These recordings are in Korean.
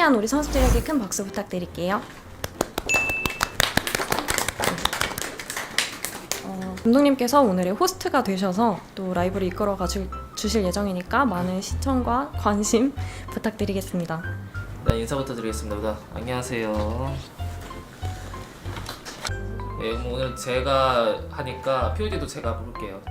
승리한 우리 선수들에게 큰 박수 부탁드릴게요. 감독님께서 오늘의 호스트가 되셔서 또 라이브를 이끌어가 주실 예정이니까 많은 시청과 관심 부탁드리겠습니다. 네, 인사부터 드리겠습니다. 안녕하세요. 예, 오늘 제가 하니까 POD도 제가 부를게요.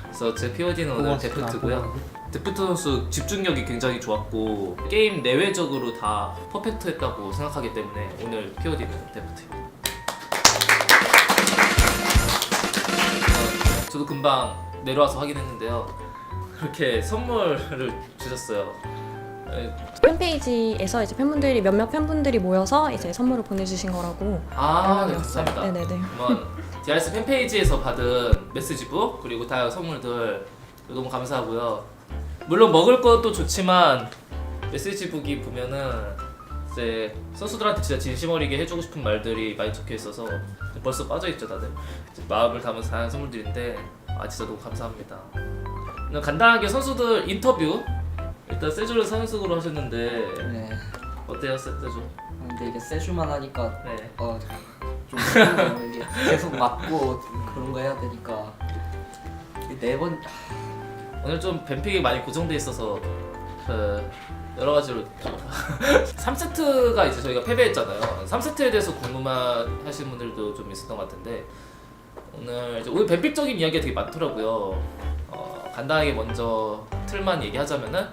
그래서 제 POD는 오늘 데프트고요. 데프트 선수 집중력이 굉장히 좋았고 게임 내외적으로 다 퍼펙트했다고 생각하기 때문에 오늘 POD는 데프트입니다. 저도 금방 내려와서 확인했는데요. 그렇게 선물을 주셨어요. 팬페이지에서 이제 팬분들이 몇몇 팬분들이 모여서 이제 선물을 보내주신 거라고. 네, 왔어요. 감사합니다. 네네네. DRX 팬페이지에서 받은 메시지북 그리고 다양한 선물들 너무 감사하고요. 물론 먹을 것도 좋지만 메시지북이 보면은 이제 선수들한테 진짜 진심 어리게 해주고 싶은 말들이 많이 적혀 있어서 벌써 빠져 있죠 다들. 마음을 담아서 다양한 선물들인데 진짜 너무 감사합니다. 간단하게 선수들 인터뷰 일단 세주를 선수로 하셨는데 네. 어때요 세주? 근데 이게 세주만 하니까 네. 좀 힘들어요. 이게 계속 맞고 그런 거 해야 되니까 네 번. 오늘 좀 뱀픽이 많이 고정돼 있어서 여러 가지로 3세트가 이제 저희가 패배했잖아요. 3세트에 대해서 궁금하신 분들도 좀 있었던 것 같은데 오늘 뱀픽적인 이야기가 되게 많더라고요. 간단하게 먼저 틀만 얘기하자면은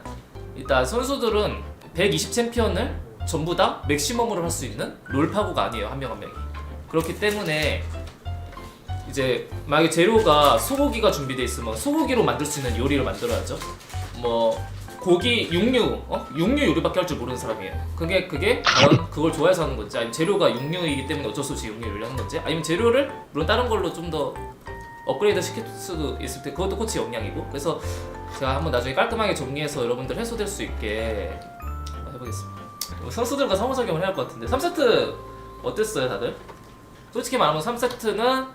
일단 선수들은 120 챔피언을 전부 다 맥시멈으로 할 수 있는 롤파고가 아니에요. 한 명 한 명이. 그렇기 때문에 이제 만약에 재료가 소고기가 준비돼 있으면 소고기로 만들 수 있는 요리를 만들어야죠. 뭐 고기, 육류 요리밖에 할 줄 모르는 사람이에요. 그게 과연 그걸 좋아해서 하는 건지, 아니면 재료가 육류이기 때문에 어쩔 수 없이 육류 요리를 하는 건지, 아니면 재료를 물론 다른 걸로 좀 더 업그레이드 시킬 수도 있을 때 그것도 코치 역량이고. 그래서 제가 한번 나중에 깔끔하게 정리해서 여러분들 해소될 수 있게 해보겠습니다. 선수들과 상호작용을 해야 할 것 같은데 3세트 어땠어요 다들? 솔직히 말하면 3세트는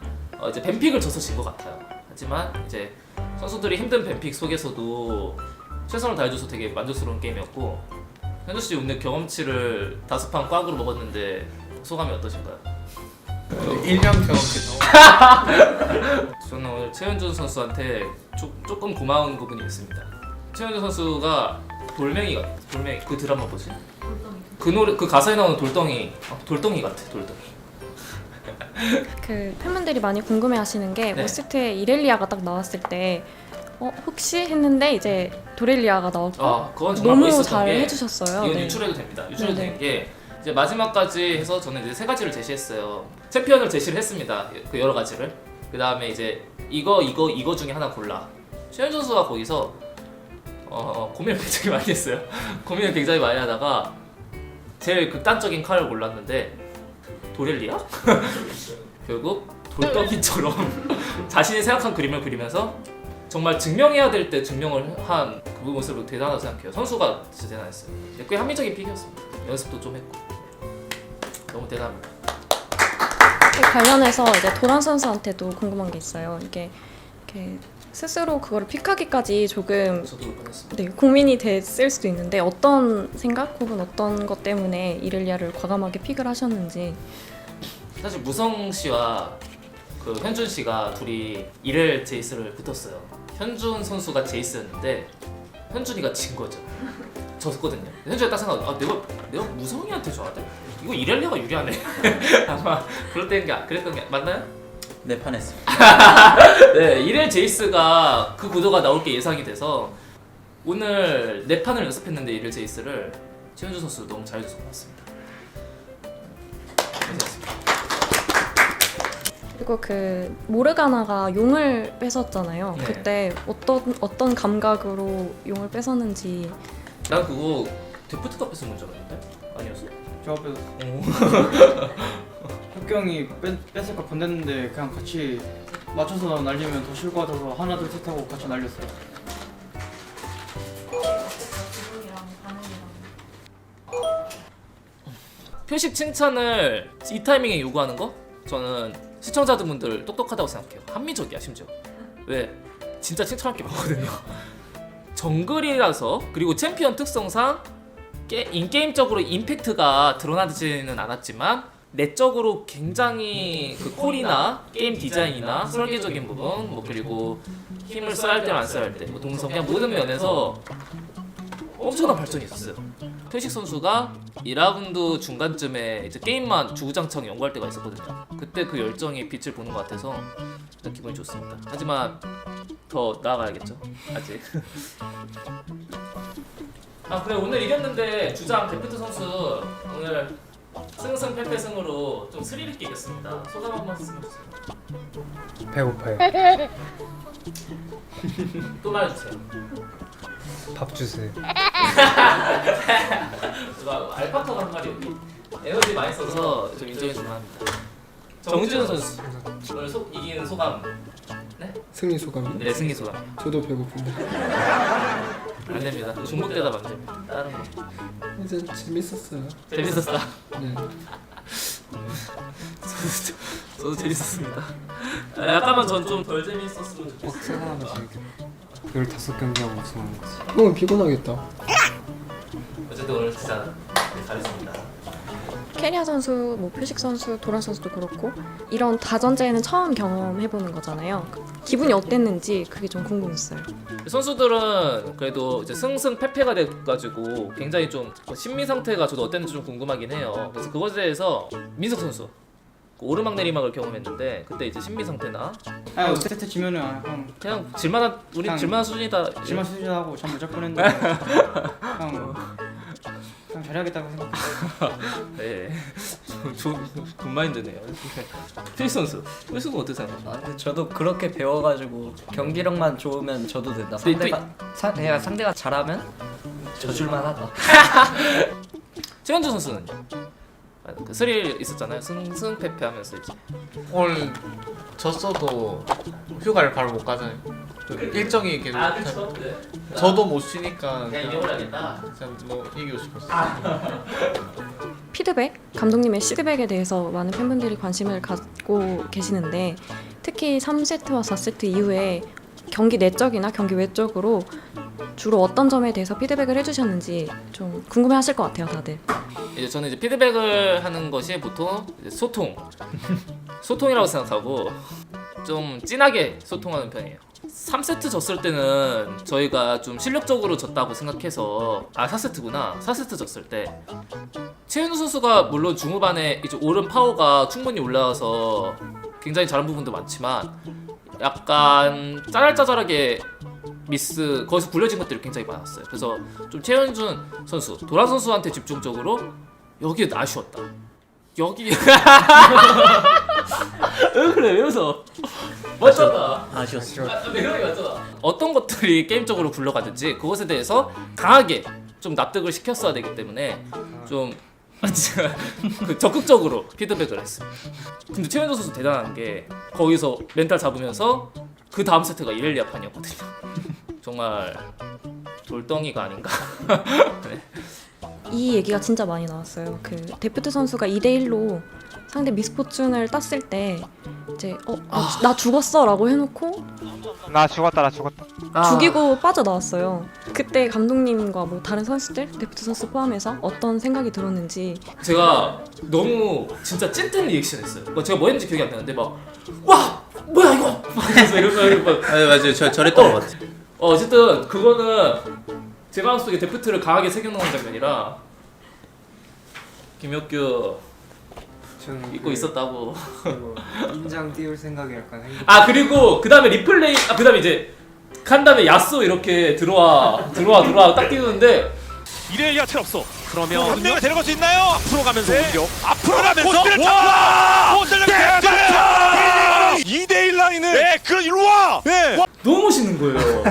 이제 뱀픽을 져서 진 것 같아요. 하지만 이제 선수들이 힘든 뱀픽 속에서도 최선을 다해줘서 되게 만족스러운 게임이었고, 현주씨 오늘 경험치를 5판 꽉으로 먹었는데 소감이 어떠신가요? 1년 경험치 저는 오늘 최현준 선수한테 조금 고마운 부분이 있습니다. 최현준 선수가 돌멩이 그 드라마 뭐지? 그 노래 그 가사에 나오는 돌덩이 같아. 돌덩이. 그 팬분들이 많이 궁금해하시는 게 네. 호스트에 이렐리아가 딱 나왔을 때 혹시 했는데 이제 도렐리아가 나왔고 그건 정말 너무 멋있었던 잘 게 해주셨어요. 이건 네. 유출해도 됩니다. 유출해도 네네. 되는 게 이제 마지막까지 해서 저는 이제 3가지를 제시했어요. 챔피언을 제시를 했습니다. 그 여러 가지를. 그 다음에 이제 이거 중에 하나 골라. 최현준 선수가 거기서 고민을 굉장히 많이 했어요. 고민을 굉장히 많이 하다가 제일 극단적인 칼을 골랐는데 도렐리아? 결국 돌덩이처럼 자신이 생각한 그림을 그리면서 정말 증명해야 될 때 증명을 한 그 모습으로 대단하다고 생각해요. 선수가 진짜 대단했어요. 꽤 합리적인 픽이었습니다. 연습도 좀 했고 너무 대단합니다. 관련해서 이제 도란 선수한테도 궁금한 게 있어요. 이게 스스로 그거를 픽하기까지 조금 저도 울 뻔했습니다. 네, 고민이 됐을 수도 있는데 어떤 생각 혹은 어떤 것 때문에 이렐리아를 과감하게 픽을 하셨는지. 사실 무성 씨와 그 현준 씨가 둘이 이렐 제이스를 붙었어요. 현준 선수가 제이스였는데 현준이가 진 거죠. 졌거든요. 현준이가 딱 생각하고 내가 무성이한테 져야 돼? 이거 이렐리아가 유리하네. 아마 그랬던 게 맞나요? 네 판 했습니다. 네, 이렐 제이스가 그 구도가 나올 게 예상이 돼서 오늘 4판을 연습했는데 이렐 제이스를 최현준 선수 너무 잘해줘서 고맙습니다. 고생했습니다. 그리고 그 모르가나가 용을 뺏었잖아요. 네. 그때 어떤 감각으로 용을 뺏었는지. 난 그거 데프트가 뺏은 건 줄 알았는데? 아니었어? 저 앞에서 혁경이 뺏을까 건넸는데 그냥 같이 맞춰서 날리면 더 쉬울 것 같아서 하나 둘 셋 하고 같이 날렸어요. 표식 칭찬을 이 타이밍에 요구하는 거? 저는 시청자분들 똑똑하다고 생각해요. 합리적이야 심지어. 왜? 진짜 칭찬할 게 많거든요. 정글이라서, 그리고 챔피언 특성상 인게임적으로 임팩트가 드러나지는 않았지만 내적으로 굉장히 그 콜이나 게임 디자인이나 설계적인 부분 뭐 그리고 힘을 써야 할 때랑 안 써야 할 때 뭐 동선 그냥 모든 면에서 엄청난 발전이 있었어요. 표식 선수가 2라운드 중간쯤에 이제 게임만 주구장창 연구할 때가 있었거든요. 그때 그 열정이 빛을 보는 것 같아서 일단 기분이 좋습니다. 하지만 더 나아가야겠죠. 아직. 아 그래 오늘 이겼는데 주장 데프트 선수 오늘 승승패패승으로 좀 스릴 있게 이겼습니다. 소감 한 말씀 해주세요. 배고파요. 또 말해주세요. 밥 주세요. 알파카가 한 말이 여기 에너지 많이 써서 좀 인정해 주면 합니다. 정지훈 선수 오늘 이긴 소감. 승리 소감이? 네 승리 소감. 저도 배고픈데. 안 됩니다. 중복되다 안 됩니다. 다른 거. 이제 재밌었어요. 재밌었다. 네. 저도 재밌었습니다. 약간만 전 좀 덜 재밌었으면 좋겠어요. 꼭 생각하면 재밌겠다. 15경기하고 우승하는 거지. 형은 피곤하겠다. 어쨌든 오늘 진짜 잘했습니다. 캐리아 선수, 뭐 표식 선수, 도란 선수도 그렇고 이런 다전제는 처음 경험해보는 거잖아요. 기분이 어땠는지 그게 좀 궁금했어요. 선수들은 그래도 이제 승승패패가 돼가지고 굉장히 좀 심리 상태가 저도 어땠는지 좀 궁금하긴 해요. 그래서 그것에 대해서 민석 선수 오르막 내리막을 경험했는데 그때 이제 심리 상태나 아 세트 지면은 그냥 질만한 우리 그냥 질만한 수준이다. 질만 수준하고 잠 못 잘 뻔했는데 그냥 잘해야겠다고 생각했어요. 네, 좋은 마인드네요. 필 선수, 필 선수 어떻게 생각하세요? 아, 근데 저도 그렇게 배워가지고 경기력만 좋으면 저도 된다. 네, 상대가 잘하면 져줄만하다. 최현주 선수는요? 그 스릴 있었잖아요. 승승패패 하면서 이제 오늘 졌어도 휴가를 바로 못 가잖아요. 그 일정이 계속 그쵸. 네. 저도 못 쉬니까 그냥 이겨버려야겠다. 그냥 뭐 이기고 싶었어요. 피드백, 감독님의 피드백에 대해서 많은 팬분들이 관심을 갖고 계시는데 특히 3세트와 4세트 이후에 경기 내적이나 경기 외적으로 주로 어떤 점에 대해서 피드백을 해주셨는지 좀 궁금해하실 것 같아요, 다들. 이제 저는 이제 피드백을 하는 것이 보통 이제 소통이라고 생각하고 좀 진하게 소통하는 편이에요. 3세트 졌을 때는 저희가 좀 실력적으로 졌다고 생각해서 4세트구나. 4세트 졌을 때 최현우 선수가 물론 중후반에 이제 오른 파워가 충분히 올라와서 굉장히 잘한 부분도 많지만 약간 짜잘짜잘하게 미스 거기서 굴려진 것들이 굉장히 많았어요. 그래서 좀 최현준 선수, 도란 선수한테 집중적으로 여기 아쉬웠다. 여기 왜 그래? 왜 웃어? 맞잖아. 아쉬웠어. 매력이 맞잖아. 어떤 것들이 게임적으로 굴러가든지 그것에 대해서 강하게 좀 납득을 시켰어야 되기 때문에 좀 그 적극적으로 피드백을 했습니다. 근데 최현준 선수 대단한 게 거기서 멘탈 잡으면서 그 다음 세트가 이렐리아 판이었거든요. 정말 돌덩이가 아닌가. 네. 이 얘기가 진짜 많이 나왔어요. 그 데프트 선수가 2대1로 상대 미스포춘을 땄을 때 이제 나 죽었어라고 해놓고 나 죽었다. 죽이고 빠져나왔어요. 그때 감독님과 뭐 다른 선수들, 데프트 선수 포함해서 어떤 생각이 들었는지. 제가 너무 진짜 찐텐 리액션 했어요. 제가 뭐 했는지 기억이 안 나는데 막 와 뭐야 이거 막 이러면서 아 맞아요. 저랬던 것 같아요. 어쨌든 그거는 제 마음속에 데프트를 강하게 새겨놓은 장면이라 김혁규 저는 잊고 있었다고. 인장 띄울 생각이 약간 행복. 그리고 그 다음에 리플레이 그 다음에 이제 간 다음에 야스 이렇게 들어와 딱 띄우는데 이렐리아 틀 없어. 그러면 한 명을 데려갈 수 있나요? 앞으로 가면서 공격. 앞으로 가면서 와! 호텔을 2대1 라인을. 네, 그럼 일로 와. 네. 너무 멋있는 거예요.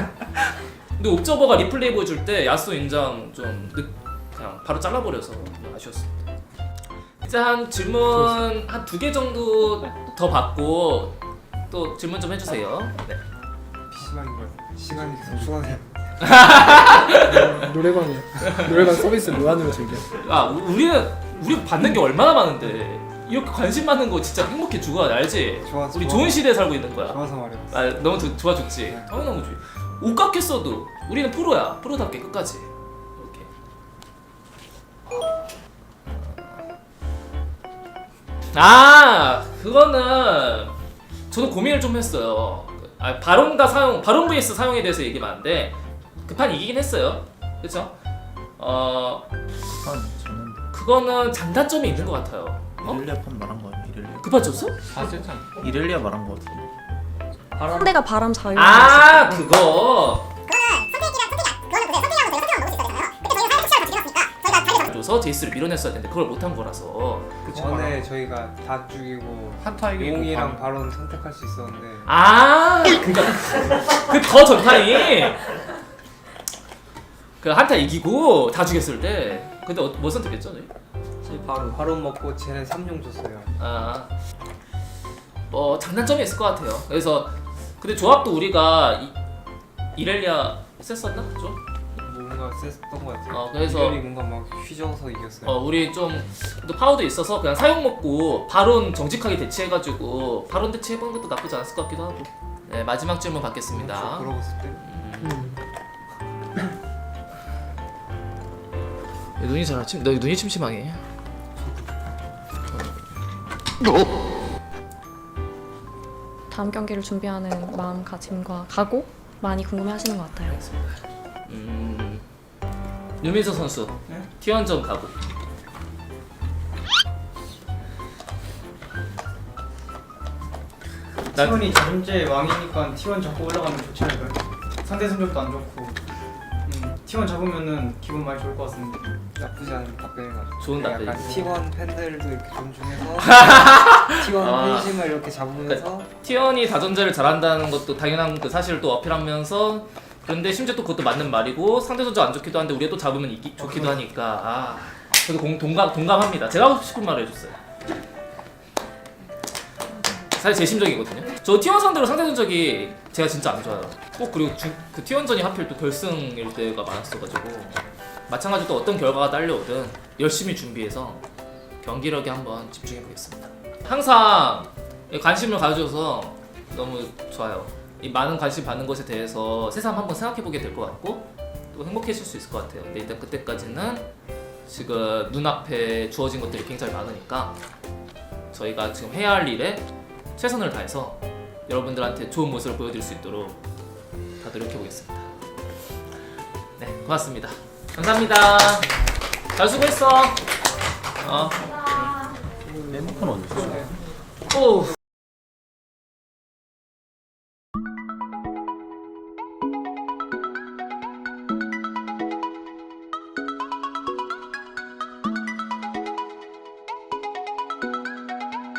근데 옵저버가 리플레이 보여줄 때 야스 인장 좀 그냥 바로 잘라버려서 아쉬웠습니다. 이제 한 질문 한 2개 정도 더 받고 또 질문 좀 해주세요. 네. PC방인 것 같아. 시간이 계속 쏟아져. 노래방 서비스 무한으로 즐겨. 우리 받는 게 얼마나 많은데 이렇게 관심 많은 거 진짜 행복해 죽어야 알지? 우리 좋은 시대에 살고 있는 거야. 좋아서 말이야. 너무 좋아 죽지. 당연한 거지. 옷 깎였어도 우리는 프로야. 프로답게 끝까지. 이렇게. 아 그거는 저도 고민을 좀 했어요. 바론과 사용, 바론 vs 사용에 대해서 얘기 많은데 그 판 이기긴 했어요. 그렇죠? 그거는 장단점이 있는 것 같아요. 이렐리아 판 말한 거 아니야? 이렐리아. 그 판 졌어? 사실상 이렐리아 말한 거 같은데. 상대가 바람 자유. 아 그거. 줘서 제이스를 밀어냈어야 되는데 그걸 못한 거라서. 그 전에 저희가 다 죽이고 한타 이기고 용이랑 바론 선택할 수 있었는데 아 그니까 그 더 전판이 그 한타 이기고 다 죽였을 때 근데 뭐 선택했죠 저희? 바론 먹고 쟤는 3용 줬어요. 뭐 장단점이 있을 것 같아요. 그래서 근데 조합도 우리가 이렐리아 셌었나 좀? 뭔가 셌던 것 같아요. 그래서 이들이 뭔가 막 휘저어서 이겼어요. 우리 좀 또 파워도 있어서 그냥 사용 먹고 바론 정직하게 대치해가지고 바론 대치해보는 것도 나쁘지 않았을 것 같기도 하고. 네 마지막 질문 받겠습니다. 물어봤을 때 눈이 잘 너 눈이 침침하게. 다음 경기를 준비하는 마음가짐과 각오 많이 궁금해하시는 것 같아요. 유민서 선수 네? T1전 가고. T1이 자존재 왕이니까 T1 잡고 올라가면 좋지 않을까요? 상대 성적도 안 좋고 T1 잡으면은 기분 많이 좋을 것 같습니다. 나쁘지 않은 답변인 것 같아요. 좋은 답변이죠. 약간 T1 팬들도 이렇게 존중해서 T1 팬심을 이렇게 잡으면서 T1이 다전제를 잘한다는 것도 당연한 그 사실을 또 어필하면서 그런데 심지어 또 그것도 맞는 말이고 상대 선수 안 좋기도 한데 우리가 또 잡으면 좋기도 하니까 저도 동감합니다. 제가 하고 싶은 말을 해줬어요. 사실 제 심정이거든요. 저 T1 상대로 상대 전적이 제가 진짜 안 좋아요. 꼭 그리고 그 T1전이 하필 또 결승일 때가 많았어가지고 마찬가지로 또 어떤 결과가 딸려오든 열심히 준비해서 경기력에 한번 집중해보겠습니다. 항상 관심을 가져줘서 너무 좋아요. 이 많은 관심 받는 것에 대해서 새삼 한번 생각해보게 될 것 같고 또 행복해질 수 있을 것 같아요. 근데 일단 그때까지는 지금 눈앞에 주어진 것들이 굉장히 많으니까 저희가 지금 해야 할 일에 최선을 다해서 여러분들한테 좋은 모습을 보여드릴 수 있도록 다 노력해보겠습니다. 네, 고맙습니다. 감사합니다. 잘 수고했어. 핸드폰 어디 있어? 오.